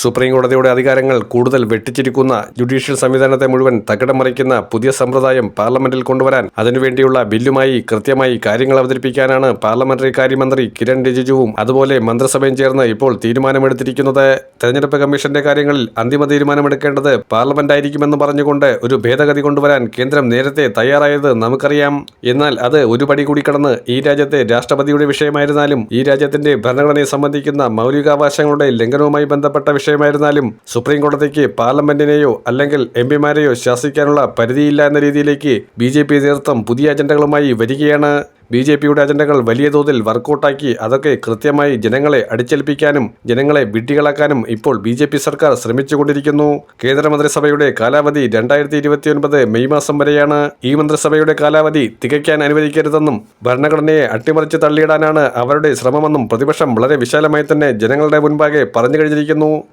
Supreme കോടതിയുടെ അധികാരങ്ങൾ കൂടുതൽ വെട്ടിച്ചിരിക്കുന്ന ജുഡീഷ്യൽ സംവിധാനത്തെ മുഴുവൻ തകിടം മറിക്കുന്ന പുതിയ സമ്പ്രദായം പാർലമെന്റിൽ കൊണ്ടുവരാൻ അതിനുവേണ്ടിയുള്ള ബില്ലുമായി കൃത്യമായി കാര്യങ്ങൾ അവതരിപ്പിക്കാനാണ് പാർലമെന്ററി കാര്യമന്ത്രി കിരൺ റിജിജുവും അതുപോലെ മന്ത്രിസഭയും ചേർന്ന് ഇപ്പോൾ തീരുമാനമെടുത്തിരിക്കുന്നത്. തെരഞ്ഞെടുപ്പ് കമ്മീഷന്റെ കാര്യങ്ങളിൽ അന്തിമ തീരുമാനമെടുക്കേണ്ടത് പാർലമെന്റ് ആയിരിക്കുമെന്ന് പറഞ്ഞുകൊണ്ട് ഒരു ഭേദഗതി കൊണ്ടുവരാൻ കേന്ദ്രം നേരത്തെ തയ്യാറായത് നമുക്കറിയാം. എന്നാൽ അത് ഒരു പടി കൂടി കടന്ന് ഈ രാജ്യത്തെ രാഷ്ട്രപതിയുടെ വിഷയമായിരുന്നാലും ഈ രാജ്യത്തിന്റെ ഭരണഘടനയെ സംബന്ധിക്കുന്ന മൗലികാവകാശങ്ങളുടെ ലംഘനവുമായി ബന്ധപ്പെട്ട വിഷയമായിരുന്നാലും സുപ്രീം കോടതിക്ക് പാർലമെന്റിനെയോ അല്ലെങ്കിൽ എംപിമാരെയോ ശാസിക്കാനുള്ള പരിധിയില്ല എന്ന രീതിയിലേക്ക് BJP നേതൃത്വം പുതിയ അജണ്ടകളുമായി വരികയാണ്. BJPയുടെ അജണ്ടകൾ വലിയ തോതിൽ വർക്കൗട്ടാക്കി അതൊക്കെ കൃത്യമായി ജനങ്ങളെ അടിച്ചേൽപ്പിക്കാനും ജനങ്ങളെ വിഡ്ഢികളാക്കാനും ഇപ്പോൾ BJP സർക്കാർ ശ്രമിച്ചുകൊണ്ടിരിക്കുന്നു. കേന്ദ്രമന്ത്രിസഭയുടെ കാലാവധി 2029 മെയ് മാസം വരെയാണ്. ഈ മന്ത്രിസഭയുടെ കാലാവധി തികയ്ക്കാൻ അനുവദിക്കരുതെന്നും ഭരണഘടനയെ അട്ടിമറിച്ച് തള്ളിയിടാനാണ് അവരുടെ ശ്രമമെന്നും പ്രതിപക്ഷം വളരെ വിശാലമായി തന്നെ ജനങ്ങളുടെ മുൻപാകെ പറഞ്ഞു കഴിഞ്ഞിരിക്കുന്നു.